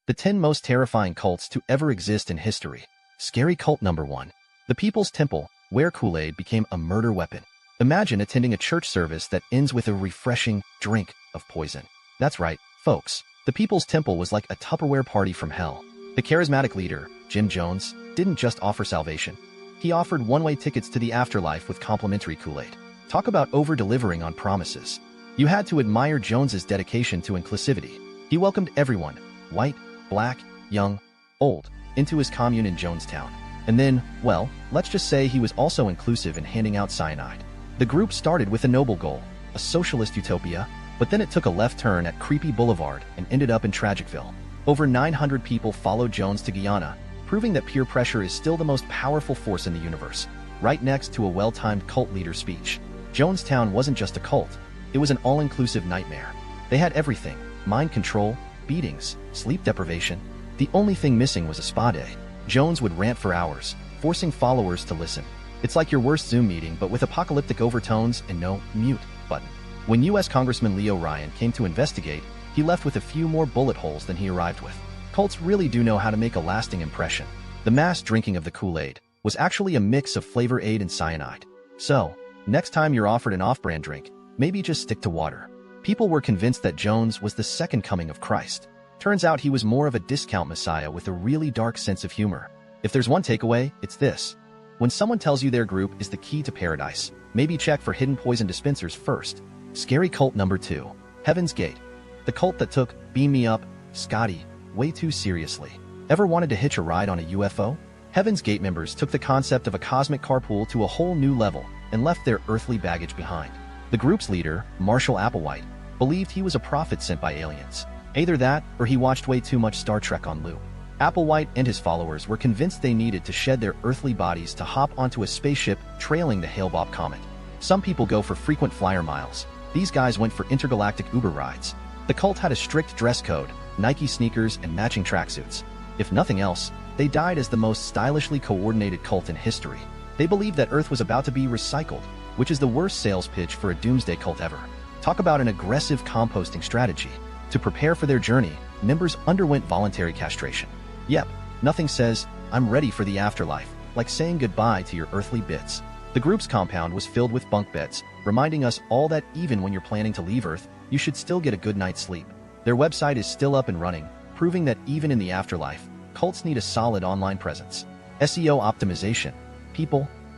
The 10 most terrifying cults to ever exist in history. Scary cult number 1. The People's Temple, where Kool-Aid became a murder weapon. Imagine attending a church service that ends with a refreshing drink of poison. That's right, folks. The People's Temple was like a Tupperware party from hell. The charismatic leader, Jim Jones, didn't just offer salvation. He offered one-way tickets to the afterlife with complimentary Kool-Aid. Talk about over-delivering on promises. You had to admire Jones's dedication to inclusivity. He welcomed everyone, white, black, young, old, into his commune in Jonestown. And then, well, let's just say he was also inclusive in handing out cyanide. The group started with a noble goal, a socialist utopia, but then it took a left turn at Creepy Boulevard and ended up in Tragicville. Over 900 people followed Jones to Guyana, proving that peer pressure is still the most powerful force in the universe, right next to a well-timed cult leader speech. Jonestown wasn't just a cult, it was an all-inclusive nightmare. They had everything: mind control, beatings, sleep deprivation. The only thing missing was a spa day. Jones would rant for hours, forcing followers to listen. It's like your worst Zoom meeting, but with apocalyptic overtones and no mute button. When U.S. Congressman Leo Ryan came to investigate, he left with a few more bullet holes than he arrived with. Cults really do know how to make a lasting impression. The mass drinking of the Kool-Aid was actually a mix of Flavor Aid and cyanide. So, next time you're offered an off-brand drink, maybe just stick to water. People were convinced that Jones was the second coming of Christ. Turns out he was more of a discount messiah with a really dark sense of humor. If there's one takeaway, it's this. When someone tells you their group is the key to paradise, maybe check for hidden poison dispensers first. Scary cult number 2. Heaven's Gate. The cult that took Beam Me Up, Scotty way too seriously. Ever wanted to hitch a ride on a UFO? Heaven's Gate members took the concept of a cosmic carpool to a whole new level and left their earthly baggage behind. The group's leader, Marshall Applewhite, believed he was a prophet sent by aliens. Either that, or he watched way too much Star Trek on loop. Applewhite and his followers were convinced they needed to shed their earthly bodies to hop onto a spaceship trailing the Hale-Bopp comet. Some people go for frequent flyer miles. These guys went for intergalactic Uber rides. The cult had a strict dress code, Nike sneakers and matching tracksuits. If nothing else, they died as the most stylishly coordinated cult in history. They believed that Earth was about to be recycled, which is the worst sales pitch for a doomsday cult ever. Talk about an aggressive composting strategy. To prepare for their journey, members underwent voluntary castration. Yep, nothing says, "I'm ready for the afterlife," like saying goodbye to your earthly bits. The group's compound was filled with bunk beds, reminding us all that even when you're planning to leave Earth, you should still get a good night's sleep. Their website is still up and running, proving that even in the afterlife, cults need a solid online presence. SEO optimization.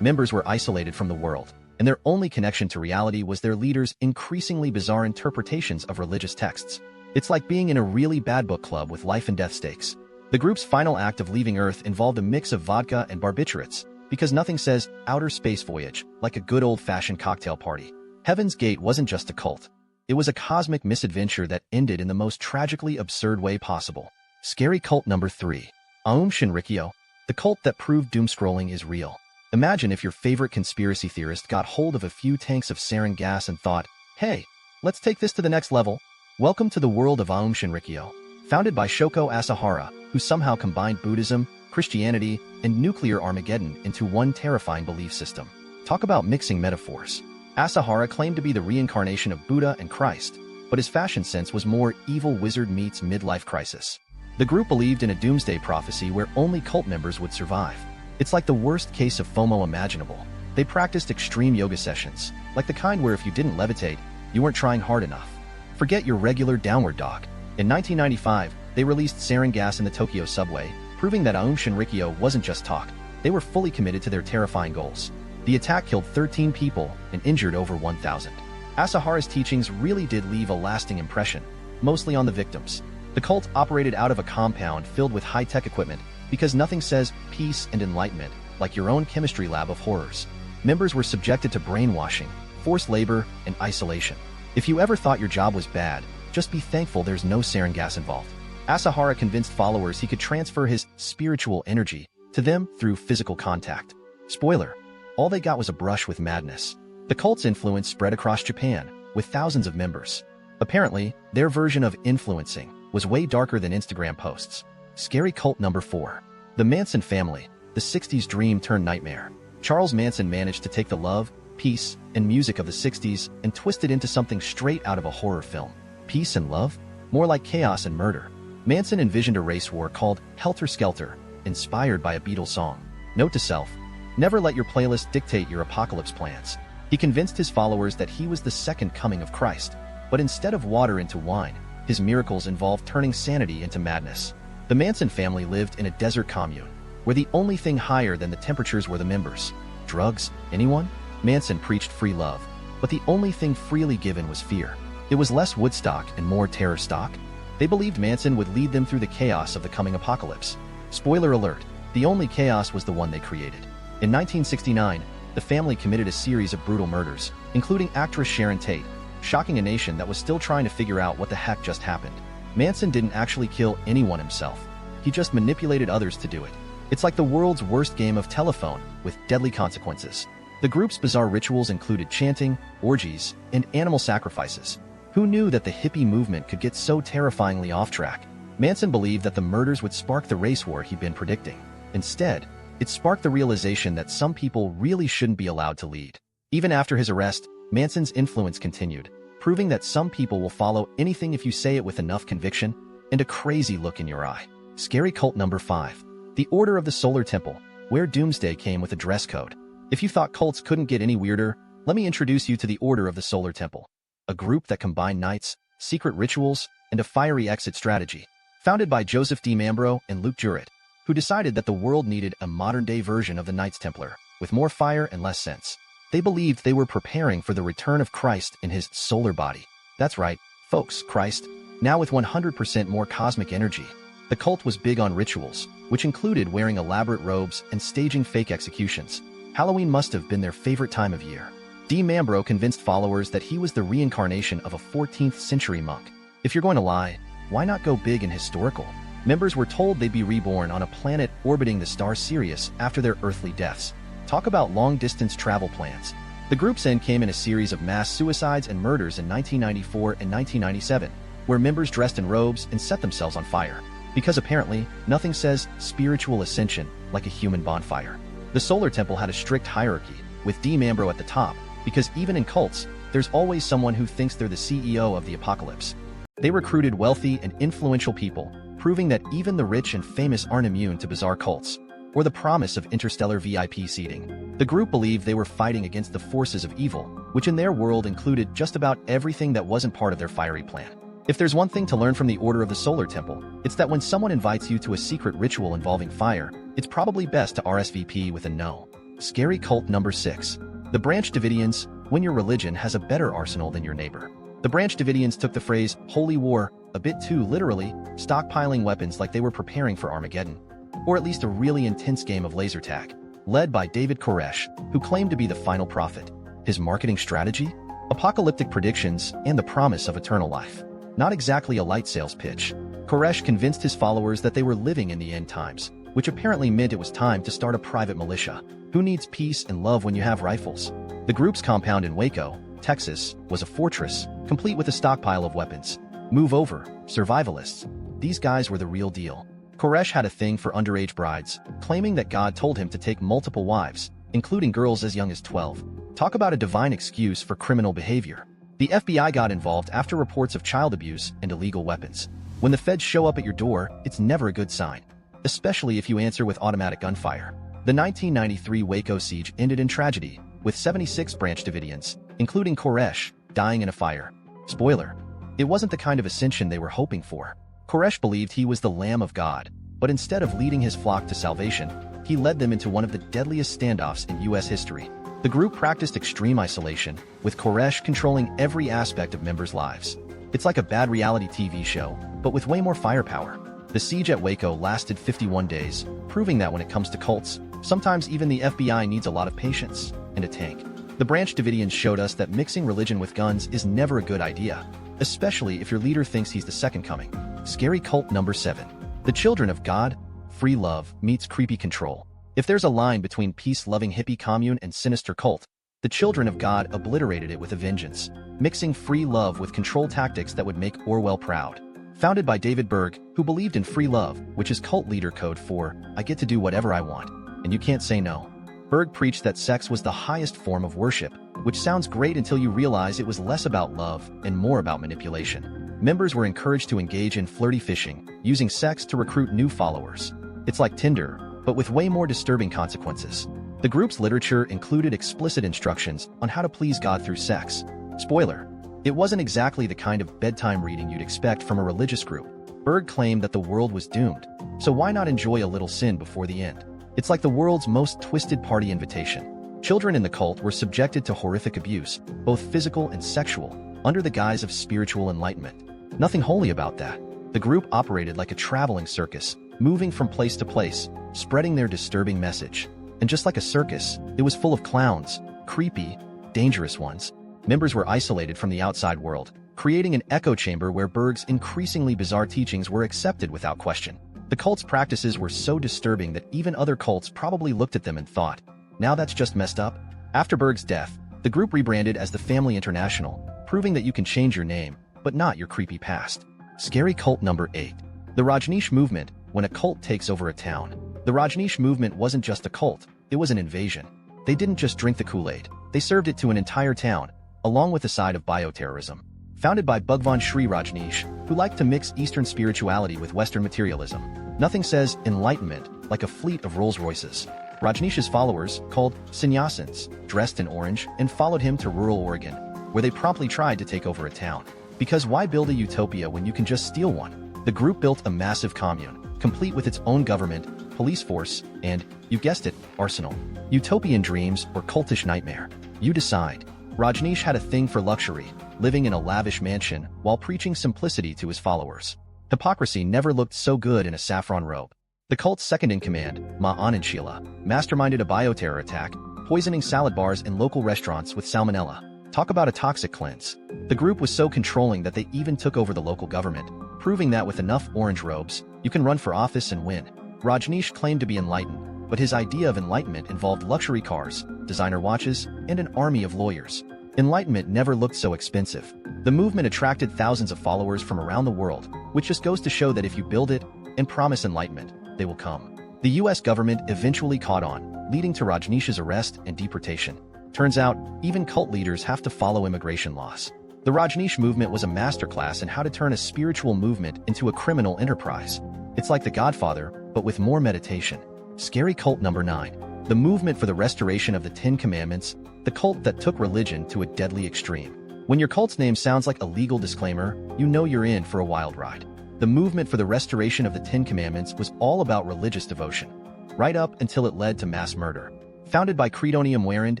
Members were isolated from the world, and their only connection to reality was their leaders' increasingly bizarre interpretations of religious texts. It's like being in a really bad book club with life and death stakes. The group's final act of leaving Earth involved a mix of vodka and barbiturates, because nothing says outer space voyage like a good old-fashioned cocktail party. Heaven's Gate wasn't just a cult. It was a cosmic misadventure that ended in the most tragically absurd way possible. Scary cult number 3. Shinrikyo. The cult that proved doomscrolling is real. Imagine if your favorite conspiracy theorist got hold of a few tanks of sarin gas and thought, "Hey, let's take this to the next level." Welcome to the world of Shinrikyo. Founded by Shoko Asahara, who somehow combined Buddhism, Christianity, and nuclear Armageddon into one terrifying belief system. Talk about mixing metaphors. Asahara claimed to be the reincarnation of Buddha and Christ, but his fashion sense was more evil wizard meets midlife crisis. The group believed in a doomsday prophecy where only cult members would survive. It's like the worst case of FOMO imaginable. They practiced extreme yoga sessions, like the kind where if you didn't levitate, you weren't trying hard enough. Forget your regular downward dog. In 1995, they released sarin gas in the Tokyo subway, proving that Shinrikyo wasn't just talk. They were fully committed to their terrifying goals. The attack killed 13 people and injured over 1,000. Asahara's teachings really did leave a lasting impression, mostly on the victims. The cult operated out of a compound filled with high-tech equipment because nothing says peace and enlightenment like your own chemistry lab of horrors. Members were subjected to brainwashing, forced labor, and isolation. If you ever thought your job was bad, just be thankful there's no sarin gas involved. Asahara convinced followers he could transfer his spiritual energy to them through physical contact. Spoiler, all they got was a brush with madness. The cult's influence spread across Japan, with thousands of members. Apparently, their version of influencing was way darker than Instagram posts. Scary cult number 4. The Manson family, the 60s dream turned nightmare. Charles Manson managed to take the love, peace, and music of the 60s and twist it into something straight out of a horror film. Peace and love? More like chaos and murder. Manson envisioned a race war called Helter Skelter, inspired by a Beatles song. Note to self, never let your playlist dictate your apocalypse plans. He convinced his followers that he was the second coming of Christ, but instead of water into wine, his miracles involved turning sanity into madness. The Manson family lived in a desert commune, where the only thing higher than the temperatures were the members. Drugs? Anyone? Manson preached free love, but the only thing freely given was fear. It was less Woodstock and more terror stock. They believed Manson would lead them through the chaos of the coming apocalypse. Spoiler alert, the only chaos was the one they created. In 1969, the family committed a series of brutal murders, including actress Sharon Tate, shocking a nation that was still trying to figure out what the heck just happened. Manson didn't actually kill anyone himself. He just manipulated others to do it. It's like the world's worst game of telephone, with deadly consequences. The group's bizarre rituals included chanting, orgies, and animal sacrifices. Who knew that the hippie movement could get so terrifyingly off track? Manson believed that the murders would spark the race war he'd been predicting. Instead, it sparked the realization that some people really shouldn't be allowed to lead. Even after his arrest, Manson's influence continued, proving that some people will follow anything if you say it with enough conviction and a crazy look in your eye. Scary cult number 5. The Order of the Solar Temple, where Doomsday came with a dress code. If you thought cults couldn't get any weirder, let me introduce you to the Order of the Solar Temple, a group that combined nights, secret rituals, and a fiery exit strategy. Founded by Joseph D. Mambro and Luke Jurett, who decided that the world needed a modern-day version of the Knights Templar, with more fire and less sense. They believed they were preparing for the return of Christ in his solar body. That's right, folks, Christ, now with 100% more cosmic energy. The cult was big on rituals, which included wearing elaborate robes and staging fake executions. Halloween must have been their favorite time of year. D. Mambro convinced followers that he was the reincarnation of a 14th century monk. If you're going to lie, why not go big and historical? Members were told they'd be reborn on a planet orbiting the star Sirius after their earthly deaths. Talk about long-distance travel plans. The group's end came in a series of mass suicides and murders in 1994 and 1997, where members dressed in robes and set themselves on fire. Because apparently, nothing says spiritual ascension like a human bonfire. The Solar Temple had a strict hierarchy, with D. Mambro at the top, because even in cults, there's always someone who thinks they're the CEO of the apocalypse. They recruited wealthy and influential people, proving that even the rich and famous aren't immune to bizarre cults, or the promise of interstellar VIP seating. The group believed they were fighting against the forces of evil, which in their world included just about everything that wasn't part of their fiery plan. If there's one thing to learn from the Order of the Solar Temple, it's that when someone invites you to a secret ritual involving fire, it's probably best to RSVP with a no. Scary cult number 6. The Branch Davidians, when your religion has a better arsenal than your neighbor. The Branch Davidians took the phrase, holy war, a bit too literally, stockpiling weapons like they were preparing for Armageddon. Or at least a really intense game of laser tag, led by David Koresh, who claimed to be the final prophet. His marketing strategy? Apocalyptic predictions and the promise of eternal life. Not exactly a light sales pitch. Koresh convinced his followers that they were living in the end times, which apparently meant it was time to start a private militia. Who needs peace and love when you have rifles? The group's compound in Waco, Texas, was a fortress, complete with a stockpile of weapons. Move over, survivalists. These guys were the real deal. Koresh had a thing for underage brides, claiming that God told him to take multiple wives, including girls as young as 12. Talk about a divine excuse for criminal behavior. The FBI got involved after reports of child abuse and illegal weapons. When the feds show up at your door, it's never a good sign, especially if you answer with automatic gunfire. The 1993 Waco siege ended in tragedy, with 76 Branch Davidians, including Koresh, dying in a fire. Spoiler: it wasn't the kind of ascension they were hoping for. Koresh believed he was the Lamb of God, but instead of leading his flock to salvation, he led them into one of the deadliest standoffs in U.S. history. The group practiced extreme isolation, with Koresh controlling every aspect of members' lives. It's like a bad reality TV show, but with way more firepower. The siege at Waco lasted 51 days, proving that when it comes to cults, sometimes even the FBI needs a lot of patience and a tank. The Branch Davidians showed us that mixing religion with guns is never a good idea, especially if your leader thinks he's the second coming. Scary cult number 7. The Children of God, free love meets creepy control. If there's a line between peace-loving hippie commune and sinister cult, the Children of God obliterated it with a vengeance, mixing free love with control tactics that would make Orwell proud. Founded by David Berg, who believed in free love, which is cult leader code for, I get to do whatever I want, and you can't say no. Berg preached that sex was the highest form of worship, which sounds great until you realize it was less about love and more about manipulation. Members were encouraged to engage in flirty fishing, using sex to recruit new followers. It's like Tinder, but with way more disturbing consequences. The group's literature included explicit instructions on how to please God through sex. Spoiler: it wasn't exactly the kind of bedtime reading you'd expect from a religious group. Berg claimed that the world was doomed, so why not enjoy a little sin before the end? It's like the world's most twisted party invitation. Children in the cult were subjected to horrific abuse, both physical and sexual, under the guise of spiritual enlightenment. Nothing holy about that. The group operated like a traveling circus, moving from place to place, spreading their disturbing message. And just like a circus, it was full of clowns, creepy, dangerous ones. Members were isolated from the outside world, creating an echo chamber where Berg's increasingly bizarre teachings were accepted without question. The cult's practices were so disturbing that even other cults probably looked at them and thought, now that's just messed up. After Berg's death, the group rebranded as the Family International, proving that you can change your name, but not your creepy past. Scary cult number 8. The Rajneesh movement. When a cult takes over a town. The Rajneesh movement wasn't just a cult, it was an invasion. They didn't just drink the Kool-Aid, they served it to an entire town, along with a side of bioterrorism. Founded by Bhagwan Sri Rajneesh, who liked to mix Eastern spirituality with Western materialism. Nothing says enlightenment like a fleet of Rolls-Royces. Rajneesh's followers, called sannyasins, dressed in orange and followed him to rural Oregon, where they promptly tried to take over a town. Because why build a utopia when you can just steal one? The group built a massive commune, complete with its own government, police force, and, you guessed it, arsenal. Utopian dreams or cultish nightmare? You decide. Rajneesh had a thing for luxury, living in a lavish mansion while preaching simplicity to his followers. Hypocrisy never looked so good in a saffron robe. The cult's second-in-command, Ma Anandshila, masterminded a bioterror attack, poisoning salad bars in local restaurants with salmonella. Talk about a toxic cleanse. The group was so controlling that they even took over the local government, proving that with enough orange robes, you can run for office and win. Rajneesh claimed to be enlightened, but his idea of enlightenment involved luxury cars, designer watches, and an army of lawyers. Enlightenment never looked so expensive. The movement attracted thousands of followers from around the world, which just goes to show that if you build it and promise enlightenment, they will come. The US government eventually caught on, leading to Rajneesh's arrest and deportation. Turns out, even cult leaders have to follow immigration laws. The Rajneesh movement was a masterclass in how to turn a spiritual movement into a criminal enterprise. It's like The Godfather, but with more meditation. Scary cult number 9. The movement for the restoration of the Ten Commandments, the cult that took religion to a deadly extreme. When your cult's name sounds like a legal disclaimer, you know you're in for a wild ride. The movement for the restoration of the Ten Commandments was all about religious devotion, right up until it led to mass murder. Founded by Credonium Warand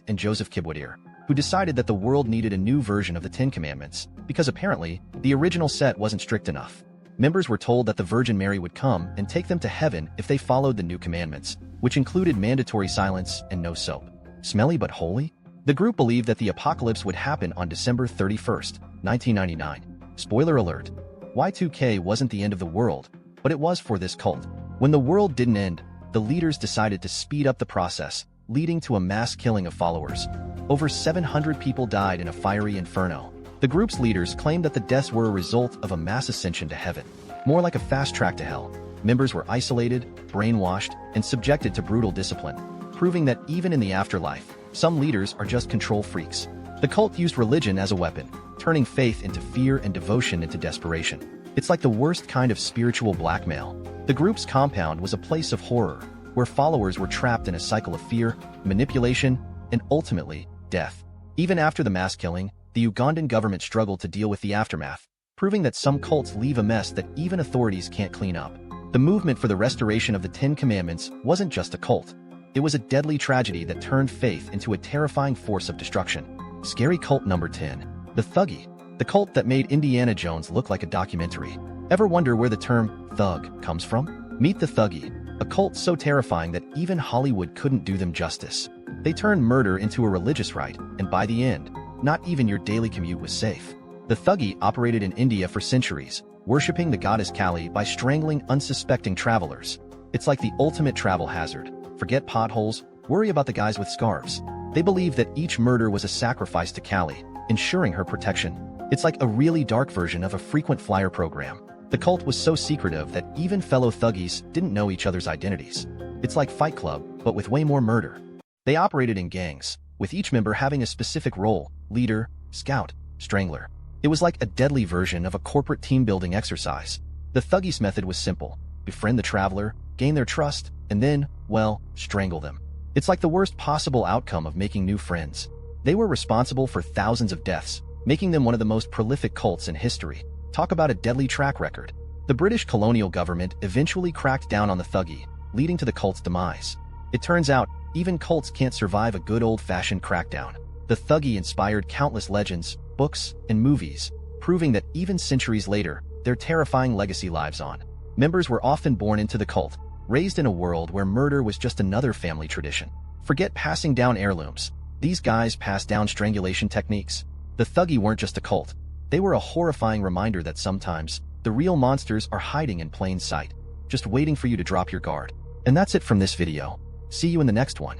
and Joseph Kibwadir, who decided that the world needed a new version of the Ten Commandments, because apparently, the original set wasn't strict enough. Members were told that the Virgin Mary would come and take them to heaven if they followed the new commandments, which included mandatory silence and no soap. Smelly but holy? The group believed that the apocalypse would happen on December 31st, 1999. Spoiler alert. Y2K wasn't the end of the world, but it was for this cult. When the world didn't end, the leaders decided to speed up the process, leading to a mass killing of followers. Over 700 people died in a fiery inferno. The group's leaders claimed that the deaths were a result of a mass ascension to heaven, more like a fast track to hell. Members were isolated, brainwashed, and subjected to brutal discipline, proving that even in the afterlife, some leaders are just control freaks. The cult used religion as a weapon, turning faith into fear and devotion into desperation. It's like the worst kind of spiritual blackmail. The group's compound was a place of horror, where followers were trapped in a cycle of fear, manipulation, and ultimately, death. Even after the mass killing, the Ugandan government struggled to deal with the aftermath, proving that some cults leave a mess that even authorities can't clean up. The movement for the restoration of the Ten Commandments wasn't just a cult. It was a deadly tragedy that turned faith into a terrifying force of destruction. Scary cult number 10. The Thuggy. The cult that made Indiana Jones look like a documentary. Ever wonder where the term thug comes from? Meet the Thuggy, a cult so terrifying that even Hollywood couldn't do them justice. They turned murder into a religious rite, and by the end, not even your daily commute was safe. The Thuggy operated in India for centuries, worshipping the goddess Kali by strangling unsuspecting travelers. It's like the ultimate travel hazard. Forget potholes, worry about the guys with scarves. They believed that each murder was a sacrifice to Kali, ensuring her protection. It's like a really dark version of a frequent flyer program. The cult was so secretive that even fellow Thuggies didn't know each other's identities. It's like Fight Club, but with way more murder. They operated in gangs, with each member having a specific role: leader, scout, strangler. It was like a deadly version of a corporate team-building exercise. The Thuggy's method was simple: befriend the traveler, gain their trust, and then, well, strangle them. It's like the worst possible outcome of making new friends. They were responsible for thousands of deaths, making them one of the most prolific cults in history. Talk about a deadly track record. The British colonial government eventually cracked down on the Thuggy, leading to the cult's demise. It turns out, even cults can't survive a good old-fashioned crackdown. The Thuggy inspired countless legends, books, and movies, proving that even centuries later, their terrifying legacy lives on. Members were often born into the cult, raised in a world where murder was just another family tradition. Forget passing down heirlooms. These guys passed down strangulation techniques. The Thuggy weren't just a cult. They were a horrifying reminder that sometimes, the real monsters are hiding in plain sight, just waiting for you to drop your guard. And that's it from this video. See you in the next one.